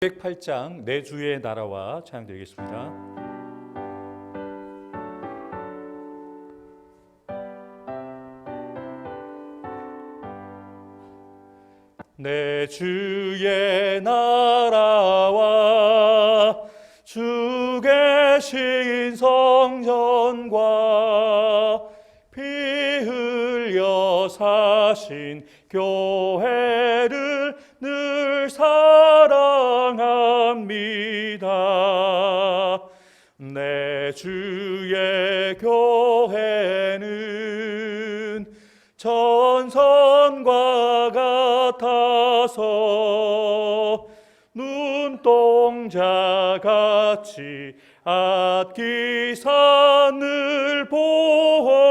108장 내 주의 나라와 찬양드리겠습니다. 내 주의 나라와 주 계신 성전과 피 흘려 사신 교회를 늘 사랑합니다. 내 주의 교회는 전선과 같아서 눈동자같이 악기사 늘 보호하시네.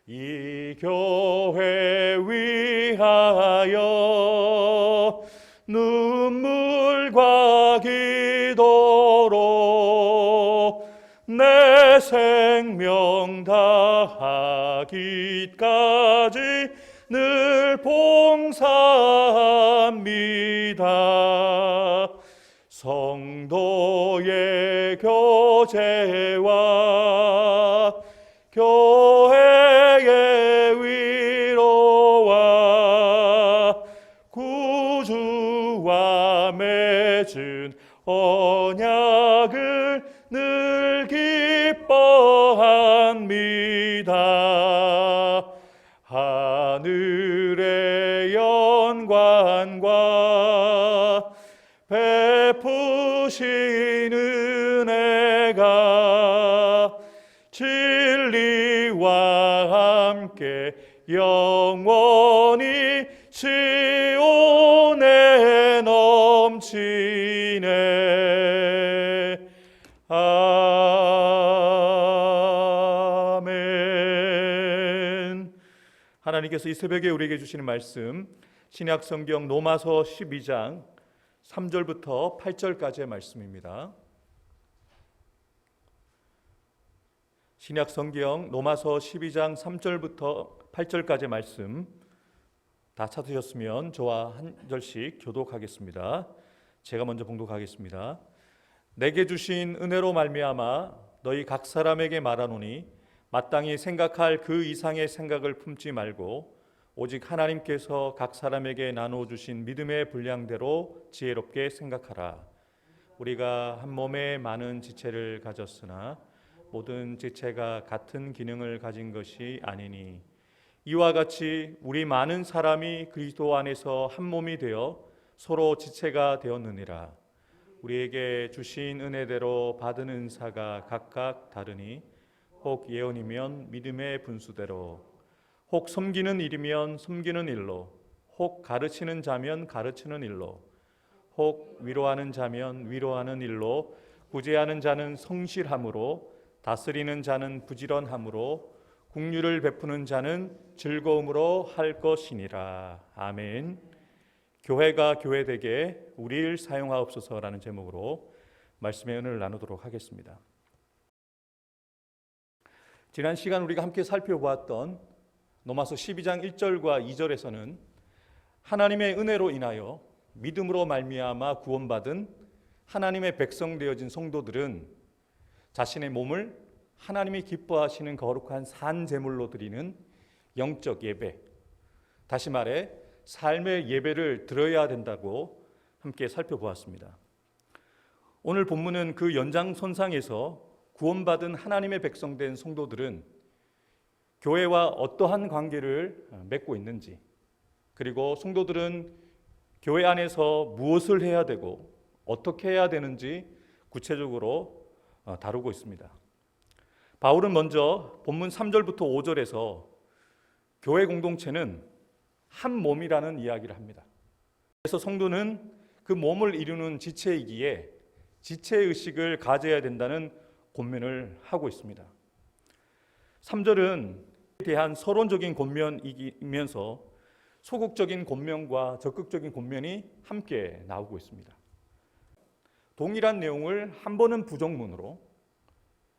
이 교회 위하여 눈물과 기도로 내 생명 다하기까지 늘 봉사합니다. 성도의 교제와 교회의 위로와 구주와 맺은 언약을 늘 기뻐합니다. 하늘의 영광과 베푸신 은혜가 진리와 함께 영원히 시온에 넘치네. 아멘. 하나님께서 이 새벽에 우리에게 주시는 말씀, 신약 성경 로마서 12장 3절부터 8절까지의 말씀입니다. 신약 성경 로마서 12장 3절부터 8절까지의 말씀 다 찾으셨으면 저와 한 절씩 교독하겠습니다. 제가 먼저 봉독하겠습니다. 내게 주신 은혜로 말미암아 너희 각 사람에게 말하노니 마땅히 생각할 그 이상의 생각을 품지 말고 오직 하나님께서 각 사람에게 나누어 주신 믿음의 분량대로 지혜롭게 생각하라. 우리가 한 몸에 많은 지체를 가졌으나 모든 지체가 같은 기능을 가진 것이 아니니 이와 같이 우리 많은 사람이 그리스도 안에서 한 몸이 되어 서로 지체가 되었느니라. 우리에게 주신 은혜대로 받은 은사가 각각 다르니 혹 예언이면 믿음의 분수대로, 혹 섬기는 일이면 섬기는 일로, 혹 가르치는 자면 가르치는 일로, 혹 위로하는 자면 위로하는 일로, 구제하는 자는 성실함으로, 다스리는 자는 부지런함으로, 긍휼을 베푸는 자는 즐거움으로 할 것이니라. 아멘. 교회가 교회되게 우리를 사용하옵소서라는 제목으로 말씀의 은혜를 나누도록 하겠습니다. 지난 시간 우리가 함께 살펴보았던 로마서 12장 1절과 2절에서는 하나님의 은혜로 인하여 믿음으로 말미암아 구원받은 하나님의 백성 되어진 성도들은 자신의 몸을 하나님이 기뻐하시는 거룩한 산 제물로 드리는 영적 예배, 다시 말해 삶의 예배를 드려야 된다고 함께 살펴보았습니다. 오늘 본문은 그 연장선상에서 구원받은 하나님의 백성된 성도들은 교회와 어떠한 관계를 맺고 있는지, 그리고 성도들은 교회 안에서 무엇을 해야 되고 어떻게 해야 되는지 구체적으로 다루고 있습니다. 바울은 먼저 본문 3절부터 5절에서 교회 공동체는 한 몸이라는 이야기를 합니다. 그래서 성도는 그 몸을 이루는 지체이기에 지체의식을 가져야 된다는 권면을 하고 있습니다. 3절은 대한 서론적인 권면이면서 소극적인 권면과 적극적인 권면이 함께 나오고 있습니다. 동일한 내용을 한 번은 부정문으로,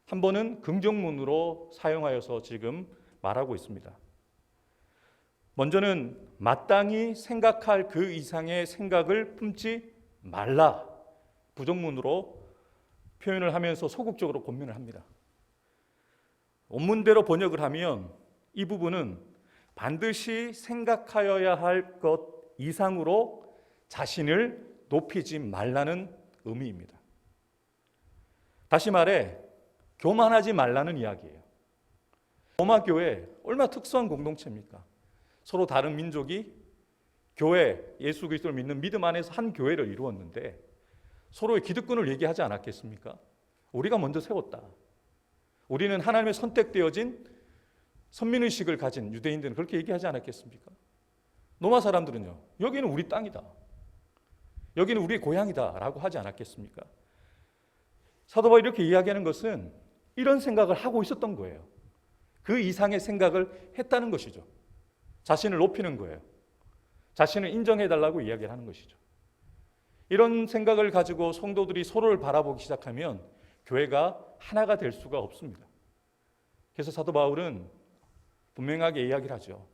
한 번은 긍정문으로 사용하여서 지금 말하고 있습니다. 먼저는 마땅히 생각할 그 이상의 생각을 품지 말라. 부정문으로 표현을 하면서 소극적으로 권면을 합니다. 원문대로 번역을 하면 이 부분은 반드시 생각하여야 할 것 이상으로 자신을 높이지 말라는 의미입니다. 다시 말해 교만하지 말라는 이야기예요. 로마 교회 얼마나 특수한 공동체입니까? 서로 다른 민족이 교회, 예수 그리스도를 믿는 믿음 안에서 한 교회를 이루었는데 서로의 기득권을 얘기하지 않았겠습니까? 우리가 먼저 세웠다. 우리는 하나님의 선택되어진 선민의식을 가진 유대인들은 그렇게 얘기하지 않았겠습니까? 로마 사람들은요, 여기는 우리 땅이다, 여기는 우리의 고향이다 라고 하지 않았겠습니까? 사도 바울이 이렇게 이야기하는 것은 이런 생각을 하고 있었던 거예요. 그 이상의 생각을 했다는 것이죠. 자신을 높이는 거예요. 자신을 인정해달라고 이야기를 하는 것이죠. 이런 생각을 가지고 성도들이 서로를 바라보기 시작하면 교회가 하나가 될 수가 없습니다. 그래서 사도 바울은 분명하게 이야기를 하죠.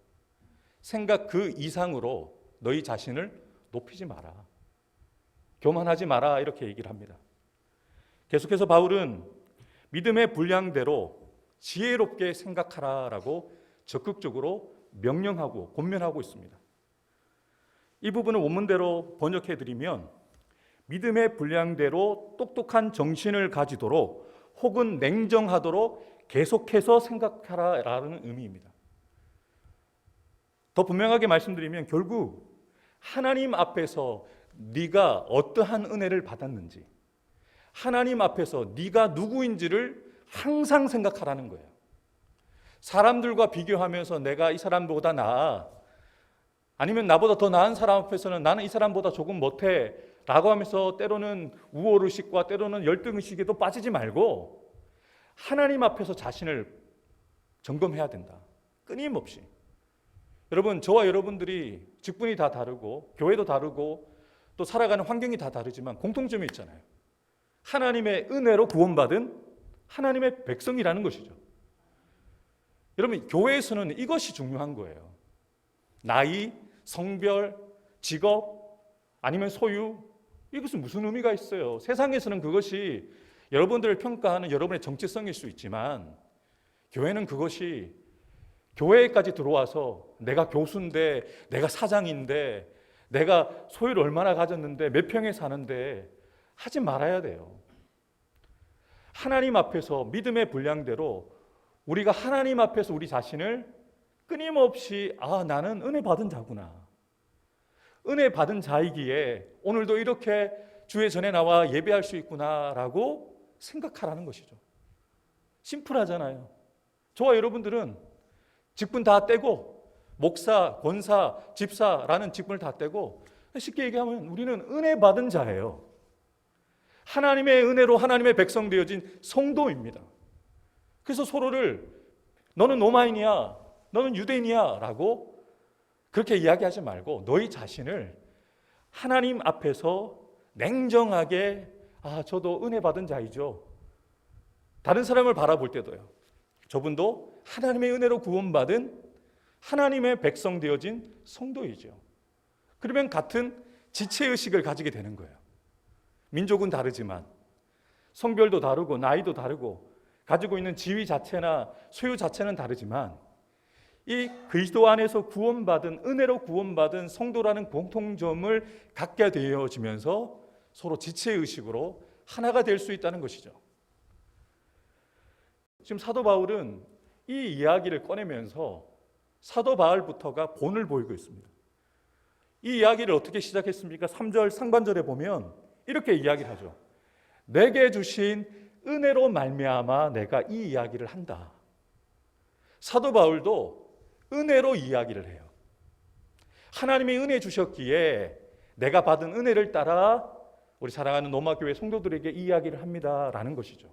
생각 그 이상으로 너희 자신을 높이지 마라. 교만하지 마라 이렇게 얘기를 합니다. 계속해서 바울은 믿음의 분량대로 지혜롭게 생각하라라고 적극적으로 명령하고 권면하고 있습니다. 이 부분을 원문대로 번역해드리면 믿음의 분량대로 똑똑한 정신을 가지도록 혹은 냉정하도록 계속해서 생각하라라는 의미입니다. 더 분명하게 말씀드리면 결국 하나님 앞에서 네가 어떠한 은혜를 받았는지, 하나님 앞에서 네가 누구인지를 항상 생각하라는 거예요. 사람들과 비교하면서 내가 이 사람보다 나아, 아니면 나보다 더 나은 사람 앞에서는 나는 이 사람보다 조금 못해 라고 하면서 때로는 우월의식과 때로는 열등의식에도 빠지지 말고 하나님 앞에서 자신을 점검해야 된다. 끊임없이. 여러분, 저와 여러분들이 직분이 다 다르고 교회도 다르고 또 살아가는 환경이 다 다르지만 공통점이 있잖아요. 하나님의 은혜로 구원받은 하나님의 백성이라는 것이죠. 여러분, 교회에서는 이것이 중요한 거예요. 나이, 성별, 직업, 아니면 소유, 이것은 무슨 의미가 있어요? 세상에서는 그것이 여러분들을 평가하는 여러분의 정체성일 수 있지만 교회는 그것이 교회까지 들어와서 내가 교수인데, 내가 사장인데, 내가 소유를 얼마나 가졌는데, 몇 평에 사는데 하지 말아야 돼요. 하나님 앞에서 믿음의 분량대로 우리가 하나님 앞에서 우리 자신을 끊임없이 나는 은혜 받은 자구나, 은혜 받은 자이기에 오늘도 이렇게 주의 전에 나와 예배할 수 있구나 라고 생각하라는 것이죠. 심플하잖아요. 저와 여러분들은 직분 다 떼고 목사, 권사, 집사라는 직분을 다 떼고 쉽게 얘기하면 우리는 은혜 받은 자예요. 하나님의 은혜로 하나님의 백성 되어진 성도입니다. 그래서 서로를 너는 로마인이야, 너는 유대인이야 라고 그렇게 이야기하지 말고 너희 자신을 하나님 앞에서 냉정하게 저도 은혜 받은 자이죠. 다른 사람을 바라볼 때도요. 저분도 하나님의 은혜로 구원받은 하나님의 백성 되어진 성도이죠. 그러면 같은 지체의식을 가지게 되는 거예요. 민족은 다르지만 성별도 다르고 나이도 다르고 가지고 있는 지위 자체나 소유 자체는 다르지만 이 그리스도 안에서 구원받은, 은혜로 구원받은 성도라는 공통점을 갖게 되어지면서 서로 지체의식으로 하나가 될 수 있다는 것이죠. 지금 사도 바울은 이 이야기를 꺼내면서 사도 바울부터가 본을 보이고 있습니다. 이 이야기를 어떻게 시작했습니까? 3절 상반절에 보면 이렇게 이야기를 하죠. 내게 주신 은혜로 말미암아 내가 이 이야기를 한다. 사도 바울도 은혜로 이야기를 해요. 하나님이 은혜 주셨기에 내가 받은 은혜를 따라 우리 사랑하는 로마교회 성도들에게 이 이야기를 합니다라는 것이죠.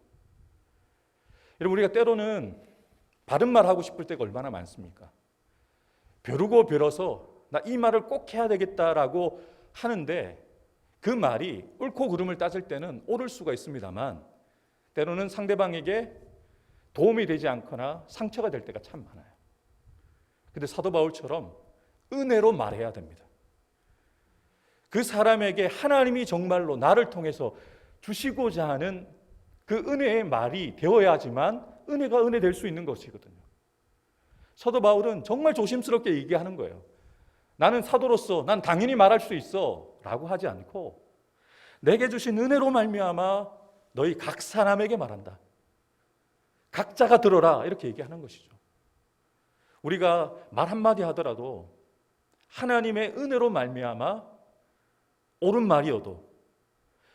여러분, 우리가 때로는 바른 말 하고 싶을 때가 얼마나 많습니까? 벼르고 벼러서 나 이 말을 꼭 해야 되겠다라고 하는데 그 말이 옳고 그름을 따질 때는 옳을 수가 있습니다만 때로는 상대방에게 도움이 되지 않거나 상처가 될 때가 참 많아요. 근데 사도 바울처럼 은혜로 말해야 됩니다. 그 사람에게 하나님이 정말로 나를 통해서 주시고자 하는 그 은혜의 말이 되어야지만 은혜가 은혜 될 수 있는 것이거든요. 사도 바울은 정말 조심스럽게 얘기하는 거예요. 나는 사도로서 난 당연히 말할 수 있어 라고 하지 않고 내게 주신 은혜로 말미암아 너희 각 사람에게 말한다. 각자가 들어라 이렇게 얘기하는 것이죠. 우리가 말 한마디 하더라도 하나님의 은혜로 말미암아 옳은 말이어도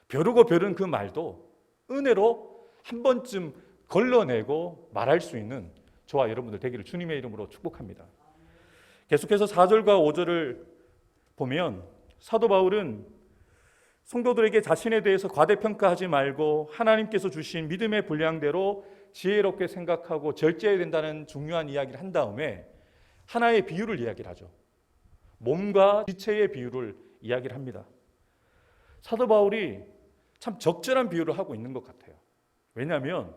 벼르고 벼른 그 말도 은혜로 한 번쯤 걸러내고 말할 수 있는 저와 여러분들 되기를 주님의 이름으로 축복합니다. 계속해서 4절과 5절을 보면 사도 바울은 성도들에게 자신에 대해서 과대평가하지 말고 하나님께서 주신 믿음의 분량대로 지혜롭게 생각하고 절제해야 된다는 중요한 이야기를 한 다음에 하나의 비유를 이야기를 하죠. 몸과 지체의 비유를 이야기를 합니다. 사도 바울이 참 적절한 비유를 하고 있는 것 같아요. 왜냐하면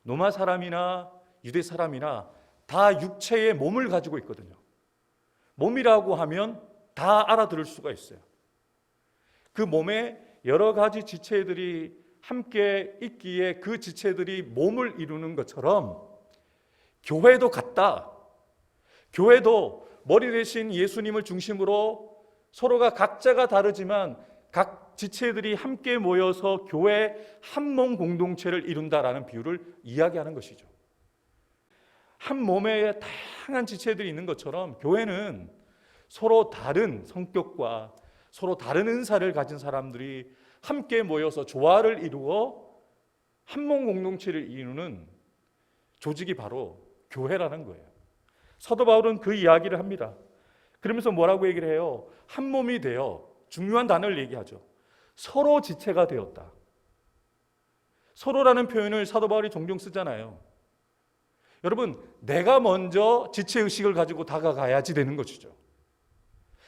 로마 사람이나 유대 사람이나 다 육체의 몸을 가지고 있거든요. 몸이라고 하면 다 알아들을 수가 있어요. 그 몸에 여러 가지 지체들이 함께 있기에 그 지체들이 몸을 이루는 것처럼 교회도 같다. 교회도 머리 대신 예수님을 중심으로 서로가 각자가 다르지만 각 지체들이 함께 모여서 교회 한 몸 공동체를 이룬다라는 비유를 이야기하는 것이죠. 한 몸에 다양한 지체들이 있는 것처럼 교회는 서로 다른 성격과 서로 다른 은사를 가진 사람들이 함께 모여서 조화를 이루어 한 몸 공동체를 이루는 조직이 바로 교회라는 거예요. 사도 바울은 그 이야기를 합니다. 그러면서 뭐라고 얘기를 해요? 한 몸이 되어 중요한 단어를 얘기하죠. 서로 지체가 되었다. 서로라는 표현을 사도 바울이 종종 쓰잖아요. 여러분, 내가 먼저 지체의식을 가지고 다가가야지 되는 것이죠.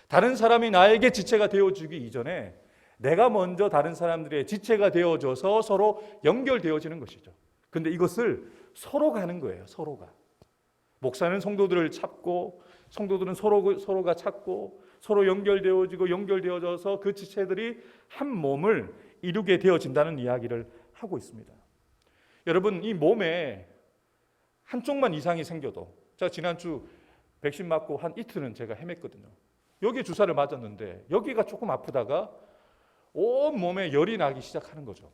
다른 사람이 나에게 지체가 되어주기 이전에 내가 먼저 다른 사람들의 지체가 되어져서 서로 연결되어지는 것이죠. 근데 이것을 서로가 하는 거예요. 서로가. 목사는 성도들을 찾고 성도들은 서로가 찾고 서로 연결되어져서 그 지체들이 한 몸을 이루게 되어진다는 이야기를 하고 있습니다. 여러분, 이 몸에 한쪽만 이상이 생겨도 제가 지난주 백신 맞고 한 이틀은 제가 헤맸거든요. 여기 주사를 맞았는데 여기가 조금 아프다가 온 몸에 열이 나기 시작하는 거죠.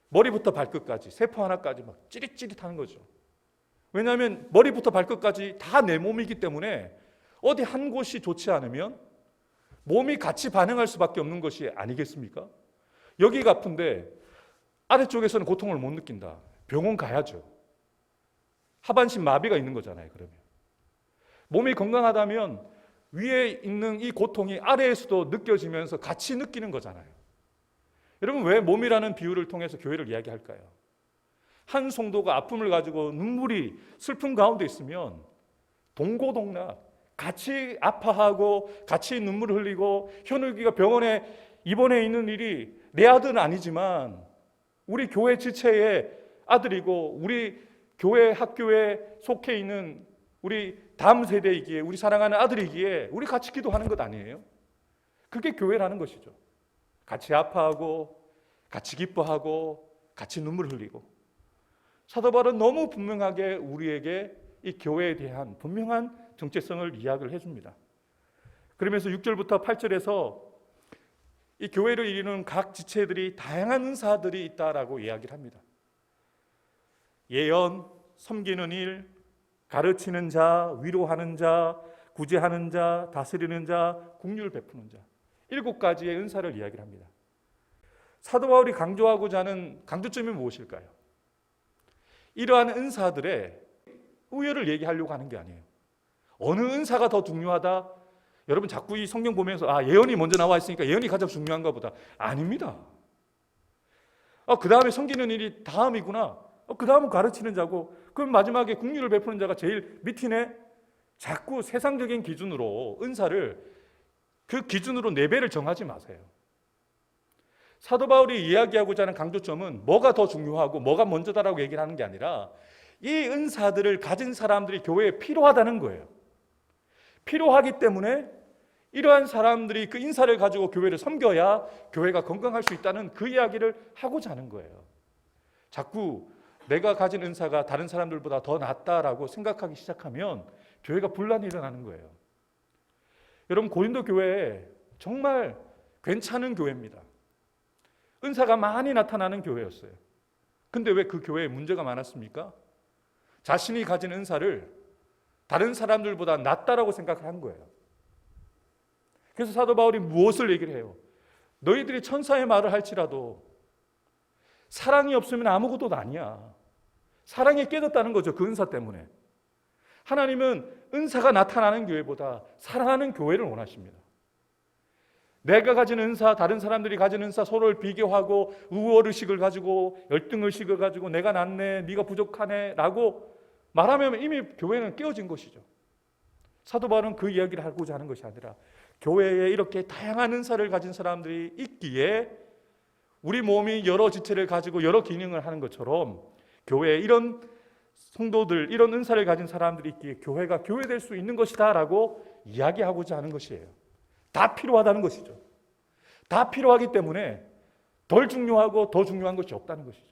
머리부터 발끝까지 세포 하나까지 막 찌릿찌릿하는 거죠. 왜냐하면 머리부터 발끝까지 다 내 몸이기 때문에 어디 한 곳이 좋지 않으면 몸이 같이 반응할 수밖에 없는 것이 아니겠습니까? 여기가 아픈데 아래쪽에서는 고통을 못 느낀다. 병원 가야죠. 하반신 마비가 있는 거잖아요. 그러면 몸이 건강하다면 위에 있는 이 고통이 아래에서도 느껴지면서 같이 느끼는 거잖아요. 여러분, 왜 몸이라는 비유를 통해서 교회를 이야기할까요? 한 성도가 아픔을 가지고 눈물이 슬픔 가운데 있으면 동고동락 같이 아파하고 같이 눈물을 흘리고 현욱이가 병원에 입원해 있는 일이 내 아들은 아니지만 우리 교회 지체의 아들이고 우리 교회 학교에 속해 있는 우리 다음 세대이기에 우리 사랑하는 아들이기에 우리 같이 기도하는 것 아니에요? 그게 교회라는 것이죠. 같이 아파하고 같이 기뻐하고 같이 눈물을 흘리고. 사도 바울은 너무 분명하게 우리에게 이 교회에 대한 분명한 정체성을 이야기를 해줍니다. 그러면서 6절부터 8절에서 이 교회를 이루는 각 지체들이 다양한 은사들이 있다라고 이야기를 합니다. 예언, 섬기는 일, 가르치는 자, 위로하는 자, 구제하는 자, 다스리는 자, 긍휼 베푸는 자. 7가지의 은사를 이야기를 합니다. 사도 바울이 강조하고자 하는 강조점이 무엇일까요? 이러한 은사들의 우열을 얘기하려고 하는 게 아니에요. 어느 은사가 더 중요하다? 여러분 자꾸 이 성경 보면서 예언이 먼저 나와 있으니까 예언이 가장 중요한가 보다. 아닙니다. 그 다음에 섬기는 일이 다음이구나. 그 다음은 가르치는 자고 그럼 마지막에 긍휼을 베푸는 자가 제일 밑이네. 자꾸 세상적인 기준으로 은사를 그 기준으로 레벨을 정하지 마세요. 사도 바울이 이야기하고자 하는 강조점은 뭐가 더 중요하고 뭐가 먼저다라고 얘기를 하는 게 아니라 이 은사들을 가진 사람들이 교회에 필요하다는 거예요. 필요하기 때문에 이러한 사람들이 그 인사를 가지고 교회를 섬겨야 교회가 건강할 수 있다는 그 이야기를 하고자 하는 거예요. 자꾸 내가 가진 은사가 다른 사람들보다 더 낫다라고 생각하기 시작하면 교회가 분란이 일어나는 거예요. 여러분, 고린도 교회 정말 괜찮은 교회입니다. 은사가 많이 나타나는 교회였어요. 근데 왜 그 교회에 문제가 많았습니까? 자신이 가진 은사를 다른 사람들보다 낫다라고 생각을 한 거예요. 그래서 사도 바울이 무엇을 얘기를 해요? 너희들이 천사의 말을 할지라도 사랑이 없으면 아무것도 아니야. 사랑이 깨졌다는 거죠. 그 은사 때문에. 하나님은 은사가 나타나는 교회보다 사랑하는 교회를 원하십니다. 내가 가진 은사, 다른 사람들이 가진 은사 서로를 비교하고 우월의식을 가지고 열등의식을 가지고 내가 낫네, 네가 부족하네 라고 말하면 이미 교회는 깨어진 것이죠. 사도 바울은 그 이야기를 하고자 하는 것이 아니라 교회에 이렇게 다양한 은사를 가진 사람들이 있기에 우리 몸이 여러 지체를 가지고 여러 기능을 하는 것처럼 교회에 이런 성도들, 이런 은사를 가진 사람들이 있기에 교회가 교회될 수 있는 것이다 라고 이야기하고자 하는 것이에요. 다 필요하다는 것이죠. 다 필요하기 때문에 덜 중요하고 더 중요한 것이 없다는 것이죠.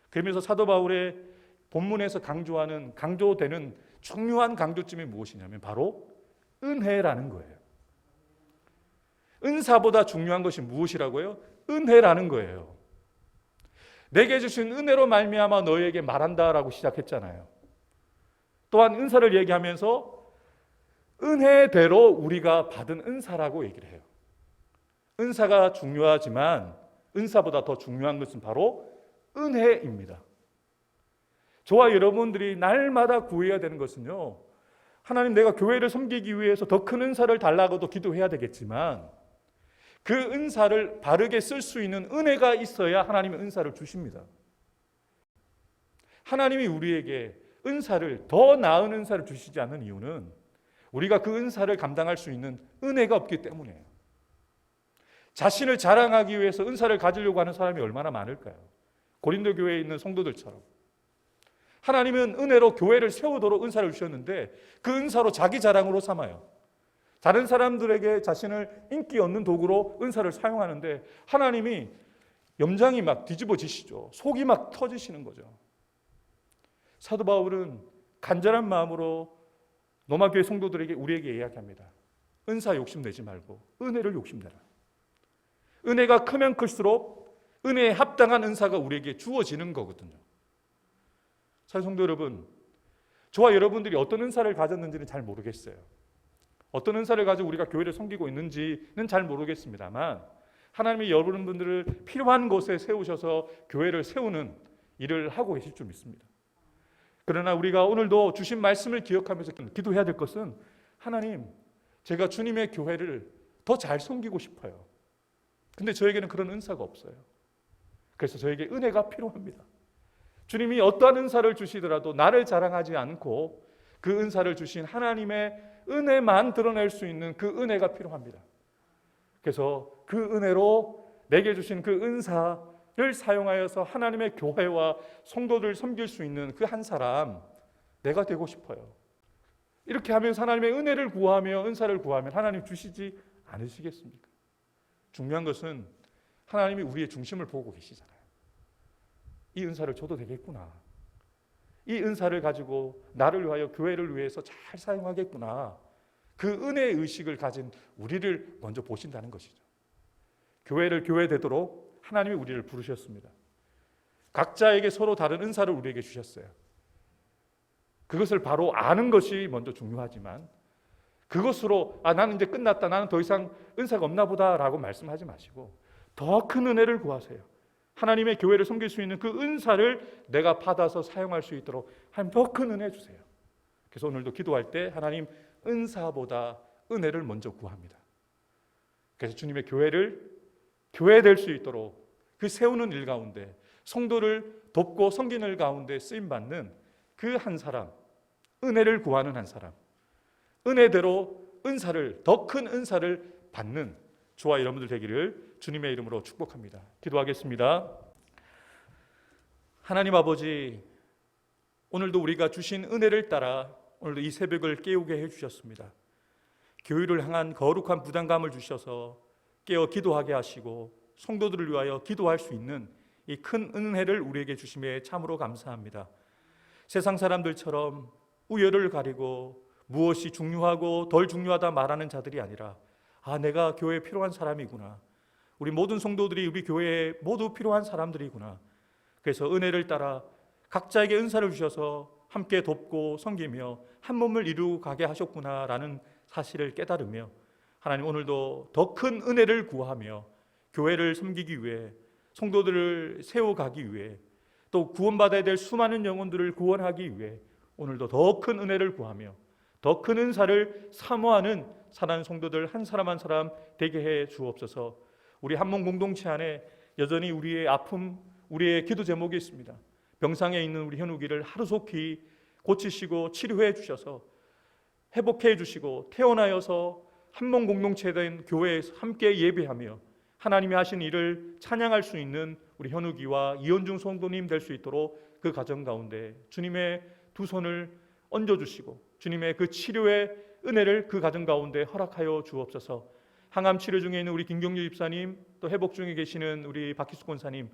그러면서 사도 바울의 본문에서 강조되는 중요한 강조점이 무엇이냐면 바로 은혜라는 거예요. 은사보다 중요한 것이 무엇이라고요? 은혜라는 거예요. 내게 주신 은혜로 말미암아 너희에게 말한다라고 시작했잖아요. 또한 은사를 얘기하면서 은혜대로 우리가 받은 은사라고 얘기를 해요. 은사가 중요하지만 은사보다 더 중요한 것은 바로 은혜입니다. 저와 여러분들이 날마다 구해야 되는 것은요, 하나님, 내가 교회를 섬기기 위해서 더 큰 은사를 달라고도 기도해야 되겠지만 그 은사를 바르게 쓸 수 있는 은혜가 있어야 하나님의 은사를 주십니다. 하나님이 우리에게 은사를, 더 나은 은사를 주시지 않는 이유는 우리가 그 은사를 감당할 수 있는 은혜가 없기 때문이에요. 자신을 자랑하기 위해서 은사를 가지려고 하는 사람이 얼마나 많을까요? 고린도 교회에 있는 성도들처럼. 하나님은 은혜로 교회를 세우도록 은사를 주셨는데 그 은사로 자기 자랑으로 삼아요. 다른 사람들에게 자신을 인기 얻는 도구로 은사를 사용하는데 하나님이 염장이 막 뒤집어지시죠. 속이 막 터지시는 거죠. 사도 바울은 간절한 마음으로 로마교회 성도들에게, 우리에게 이야기합니다. 은사 욕심내지 말고 은혜를 욕심내라. 은혜가 크면 클수록 은혜에 합당한 은사가 우리에게 주어지는 거거든요. 사랑하는 성도 여러분, 저와 여러분들이 어떤 은사를 가졌는지는 잘 모르겠어요. 어떤 은사를 가지고 우리가 교회를 섬기고 있는지는 잘 모르겠습니다만 하나님이 여러분들을 필요한 곳에 세우셔서 교회를 세우는 일을 하고 계실 줄 믿습니다. 그러나 우리가 오늘도 주신 말씀을 기억하면서 기도해야 될 것은, 하나님, 제가 주님의 교회를 더 잘 섬기고 싶어요. 근데 저에게는 그런 은사가 없어요. 그래서 저에게 은혜가 필요합니다. 주님이 어떠한 은사를 주시더라도 나를 자랑하지 않고 그 은사를 주신 하나님의 은혜만 드러낼 수 있는 그 은혜가 필요합니다. 그래서 그 은혜로 내게 주신 그 은사를 사용하여서 하나님의 교회와 성도들 섬길 수 있는 그 한 사람, 내가 되고 싶어요. 이렇게 하면서 하나님의 은혜를 구하며 은사를 구하면 하나님 주시지 않으시겠습니까? 중요한 것은 하나님이 우리의 중심을 보고 계시잖아요. 이 은사를 줘도 되겠구나. 이 은사를 가지고 나를 위하여 교회를 위해서 잘 사용하겠구나. 그 은혜의 의식을 가진 우리를 먼저 보신다는 것이죠. 교회를 교회되도록 하나님이 우리를 부르셨습니다. 각자에게 서로 다른 은사를 우리에게 주셨어요. 그것을 바로 아는 것이 먼저 중요하지만 그것으로 나는 이제 끝났다, 나는 더 이상 은사가 없나 보다 라고 말씀하지 마시고 더 큰 은혜를 구하세요. 하나님의 교회를 섬길 수 있는 그 은사를 내가 받아서 사용할 수 있도록 하나님 더 큰 은혜 주세요. 그래서 오늘도 기도할 때 하나님, 은사보다 은혜를 먼저 구합니다. 그래서 주님의 교회를 교회 될 수 있도록 그 세우는 일 가운데, 성도를 돕고 섬기는 일 가운데 쓰임받는 그 한 사람, 은혜를 구하는 한 사람, 은혜대로 은사를, 더 큰 은사를 받는 저와 여러분들 되기를 주님의 이름으로 축복합니다. 기도하겠습니다. 하나님 아버지, 오늘도 우리가 주신 은혜를 따라 오늘도 이 새벽을 깨우게 해주셨습니다. 교회를 향한 거룩한 부담감을 주셔서 깨어 기도하게 하시고 성도들을 위하여 기도할 수 있는 이 큰 은혜를 우리에게 주심에 참으로 감사합니다. 세상 사람들처럼 우열을 가리고 무엇이 중요하고 덜 중요하다 말하는 자들이 아니라 내가 교회에 필요한 사람이구나. 우리 모든 성도들이 우리 교회에 모두 필요한 사람들이구나. 그래서 은혜를 따라 각자에게 은사를 주셔서 함께 돕고 섬기며 한 몸을 이루어 가게 하셨구나라는 사실을 깨달으며 하나님 오늘도 더 큰 은혜를 구하며 교회를 섬기기 위해 성도들을 세워가기 위해 또 구원받아야 될 수많은 영혼들을 구원하기 위해 오늘도 더 큰 은혜를 구하며 더 큰 은사를 사모하는 사랑하는 성도들 한 사람 한 사람 되게 해 주옵소서. 우리 한몸 공동체 안에 여전히 우리의 아픔, 우리의 기도 제목이 있습니다. 병상에 있는 우리 현욱이를 하루속히 고치시고 치료해 주셔서 회복해 주시고 태어나여서 한몸 공동체 된 교회에서 함께 예배하며 하나님이 하신 일을 찬양할 수 있는 우리 현욱이와 이현중 성도님 될 수 있도록 그 가정 가운데 주님의 두 손을 얹어주시고 주님의 그 치료의 은혜를 그 가정 가운데 허락하여 주옵소서. 항암 치료 중에 있는 우리 김경주 집사님, 또 회복 중에 계시는 우리 박희숙 권사님,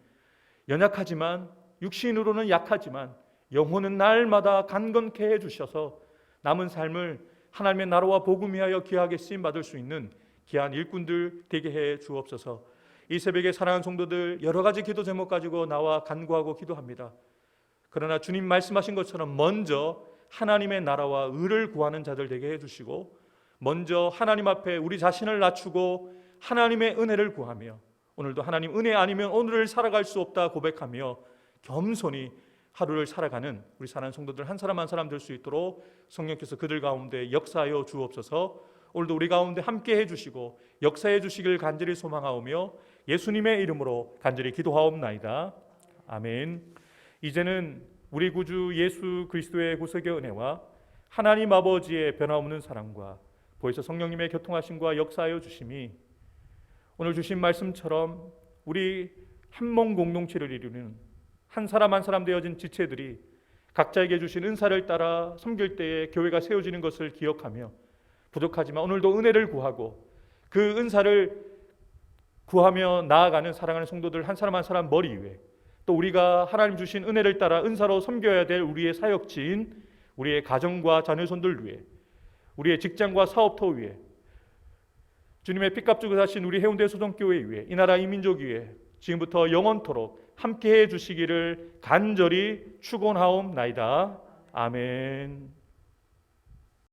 연약하지만 육신으로는 약하지만 영혼은 날마다 강건케 해주셔서 남은 삶을 하나님의 나라와 복음 위하여 귀하게 쓰임받을 수 있는 귀한 일꾼들 되게 해 주옵소서. 이 새벽에 사랑하는 성도들 여러 가지 기도 제목 가지고 나와 간구하고 기도합니다. 그러나 주님 말씀하신 것처럼 먼저 하나님의 나라와 의를 구하는 자들 되게 해주시고 먼저 하나님 앞에 우리 자신을 낮추고 하나님의 은혜를 구하며 오늘도 하나님 은혜 아니면 오늘을 살아갈 수 없다 고백하며 겸손히 하루를 살아가는 우리 사랑하는 성도들 한 사람 한 사람 될 수 있도록 성령께서 그들 가운데 역사하여 주옵소서. 오늘도 우리 가운데 함께 해주시고 역사해 주시길 간절히 소망하오며 예수님의 이름으로 간절히 기도하옵나이다. 아멘. 이제는 우리 구주 예수 그리스도의 구속의 은혜와 하나님 아버지의 변함없는 사랑과 보혜사 성령님의 교통하심과 역사하여 주심이 오늘 주신 말씀처럼 우리 한몸 공동체를 이루는 한 사람 한 사람 되어진 지체들이 각자에게 주신 은사를 따라 섬길 때에 교회가 세워지는 것을 기억하며 부족하지만 오늘도 은혜를 구하고 그 은사를 구하며 나아가는 사랑하는 성도들 한 사람 한 사람 머리 위에 또 우리가 하나님 주신 은혜를 따라 은사로 섬겨야 될 우리의 사역지인 우리의 가정과 자녀손들 위에 우리의 직장과 사업터 위에 주님의 피값 주고 사신 우리 해운대 소정교회 위에 이 나라 이 민족 위에 지금부터 영원토록 함께해 주시기를 간절히 축원하옵나이다. 아멘.